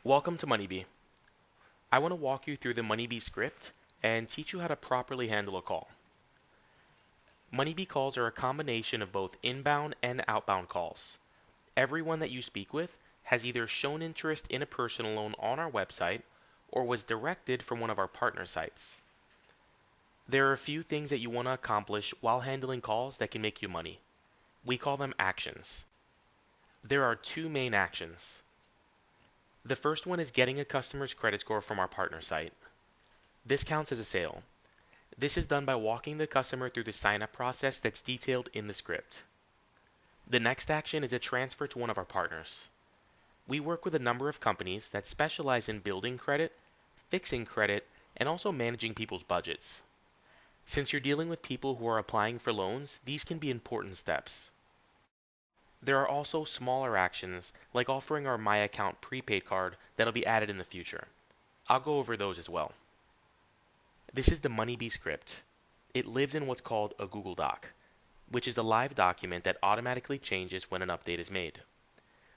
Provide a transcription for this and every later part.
Welcome to MoneyBee. I want to walk you through the MoneyBee script and teach you how to properly handle a call. MoneyBee calls are a combination of both inbound and outbound calls. Everyone that you speak with has either shown interest in a personal loan on our website or was directed from one of our partner sites. There are a few things that you want to accomplish while handling calls that can make you money. We call them actions. There are two main actions. The first one is getting a customer's credit score from our partner site. This counts as a sale. This is done by walking the customer through the sign-up process that's detailed in the script. The next action is a transfer to one of our partners. We work with a number of companies that specialize in building credit, fixing credit, and also managing people's budgets. Since you're dealing with people who are applying for loans, these can be important steps. There are also smaller actions, like offering our My Account prepaid card that'll be added in the future. I'll go over those as well. This is the MoneyBee script. It lives in what's called a Google Doc, which is a live document that automatically changes when an update is made.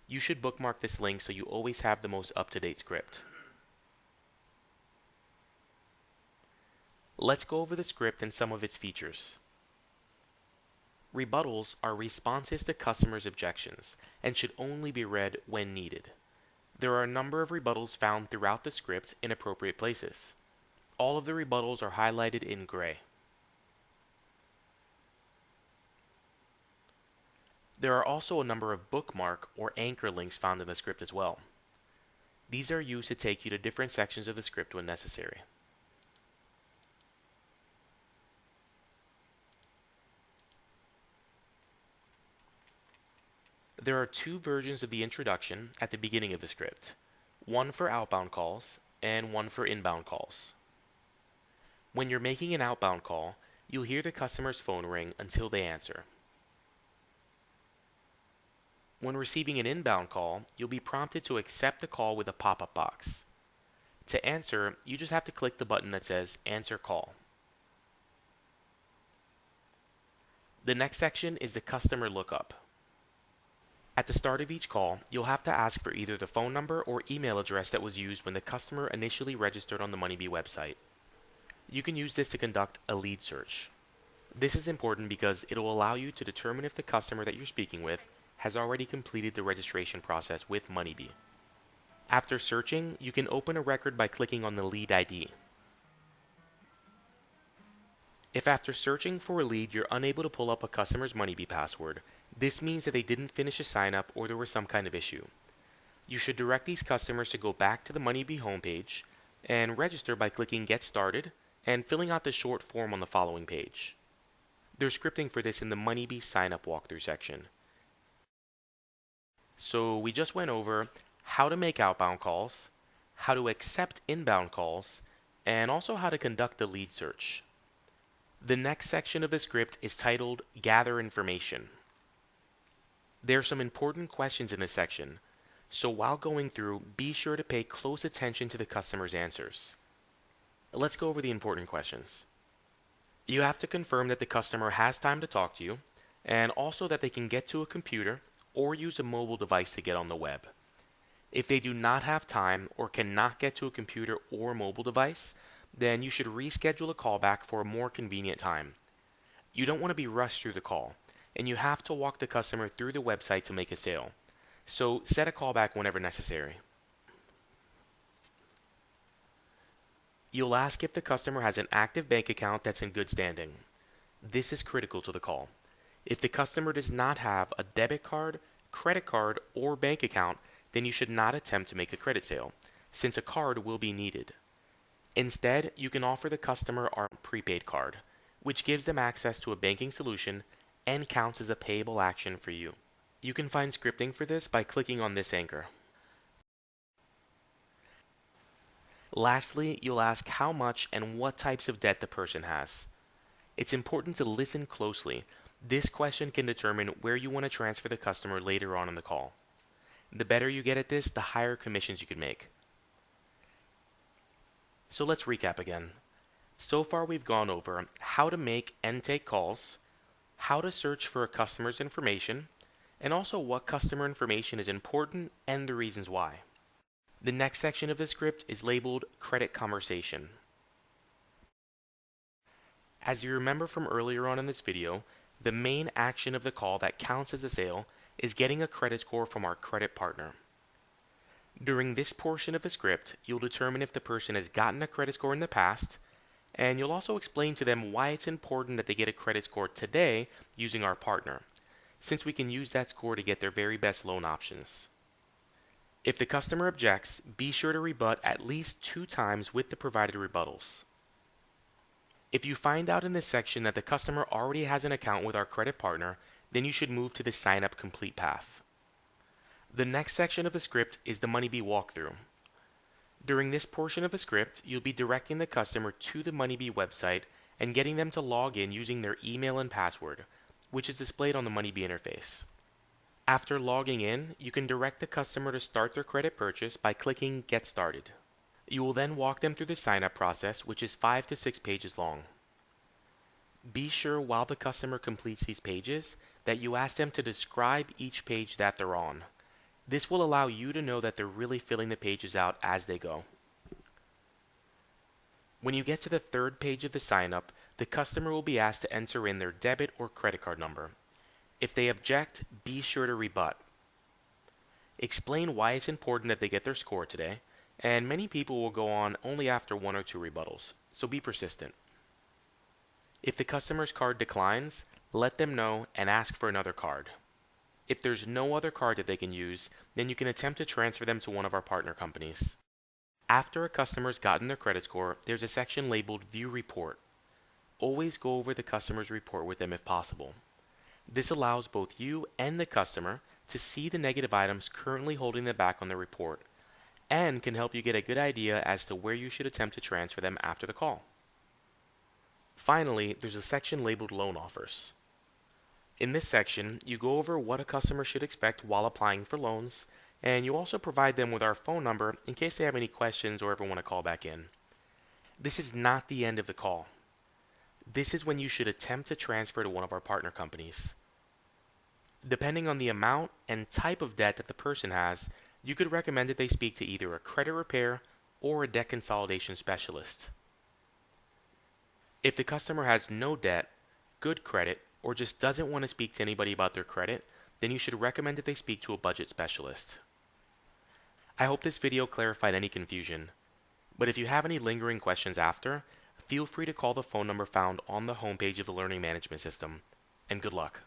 You should bookmark this link so you always have the most up-to-date script. Let's go over the script and some of its features. Rebuttals are responses to customers' objections and should only be read when needed. There are a number of rebuttals found throughout the script in appropriate places. All of the rebuttals are highlighted in gray. There are also a number of bookmark or anchor links found in the script as well. These are used to take you to different sections of the script when necessary. There are two versions of the introduction at the beginning of the script, one for outbound calls and one for inbound calls. When you're making an outbound call, you'll hear the customer's phone ring until they answer. When receiving an inbound call, you'll be prompted to accept the call with a pop-up box. To answer, you just have to click the button that says Answer Call. The next section is the customer lookup. At the start of each call, you'll have to ask for either the phone number or email address that was used when the customer initially registered on the MoneyBee website. You can use this to conduct a lead search. This is important because it'll allow you to determine if the customer that you're speaking with has already completed the registration process with MoneyBee. After searching, you can open a record by clicking on the lead ID. If after searching for a lead you're unable to pull up a customer's MoneyBee password, this means that they didn't finish a sign-up or there was some kind of issue. You should direct these customers to go back to the MoneyBee homepage and register by clicking Get Started and filling out the short form on the following page. There's scripting for this in the MoneyBee sign-up walkthrough section. So we just went over how to make outbound calls, how to accept inbound calls, and also how to conduct the lead search. The next section of the script is titled Gather Information. There are some important questions in this section, so while going through, be sure to pay close attention to the customer's answers. Let's go over the important questions. You have to confirm that the customer has time to talk to you, and also that they can get to a computer or use a mobile device to get on the web. If they do not have time or cannot get to a computer or mobile device, then you should reschedule a callback for a more convenient time. You don't want to be rushed through the call, and you have to walk the customer through the website to make a sale. So set a callback whenever necessary. You'll ask if the customer has an active bank account that's in good standing. This is critical to the call. If the customer does not have a debit card, credit card, or bank account, then you should not attempt to make a credit sale, since a card will be needed. Instead, you can offer the customer our prepaid card, which gives them access to a banking solution and counts as a payable action for you. You can find scripting for this by clicking on this anchor. Lastly, you'll ask how much and what types of debt the person has. It's important to listen closely. This question can determine where you want to transfer the customer later on in the call. The better you get at this, the higher commissions you can make. So let's recap again. So far we've gone over how to make and take calls, how to search for a customer's information, and also what customer information is important and the reasons why. The next section of the script is labeled Credit Conversation. As you remember from earlier on in this video, the main action of the call that counts as a sale is getting a credit score from our credit partner. During this portion of the script, you'll determine if the person has gotten a credit score in the past, and you'll also explain to them why it's important that they get a credit score today using our partner, since we can use that score to get their very best loan options. If the customer objects, be sure to rebut at least 2 times with the provided rebuttals. If you find out in this section that the customer already has an account with our credit partner, then you should move to the Sign Up Complete path. The next section of the script is the MoneyBee walkthrough. During this portion of the script, you'll be directing the customer to the MoneyBee website and getting them to log in using their email and password, which is displayed on the MoneyBee interface. After logging in, you can direct the customer to start their credit purchase by clicking Get Started. You will then walk them through the sign-up process, which is 5 to 6 pages long. Be sure while the customer completes these pages that you ask them to describe each page that they're on. This will allow you to know that they're really filling the pages out as they go. When you get to the 3rd page of the sign-up, the customer will be asked to enter in their debit or credit card number. If they object, be sure to rebut. Explain why it's important that they get their score today, and many people will go on only after 1 or 2 rebuttals, so be persistent. If the customer's card declines, let them know and ask for another card. If there's no other card that they can use, then you can attempt to transfer them to one of our partner companies. After a customer's gotten their credit score, there's a section labeled View Report. Always go over the customer's report with them if possible. This allows both you and the customer to see the negative items currently holding them back on the report, and can help you get a good idea as to where you should attempt to transfer them after the call. Finally, there's a section labeled Loan Offers. In this section, you go over what a customer should expect while applying for loans, and you also provide them with our phone number in case they have any questions or ever want to call back in. This is not the end of the call. This is when you should attempt to transfer to one of our partner companies. Depending on the amount and type of debt that the person has, you could recommend that they speak to either a credit repair or a debt consolidation specialist. If the customer has no debt, good credit, or just doesn't want to speak to anybody about their credit, then you should recommend that they speak to a budget specialist. I hope this video clarified any confusion, but if you have any lingering questions after, feel free to call the phone number found on the homepage of the Learning Management System, and good luck.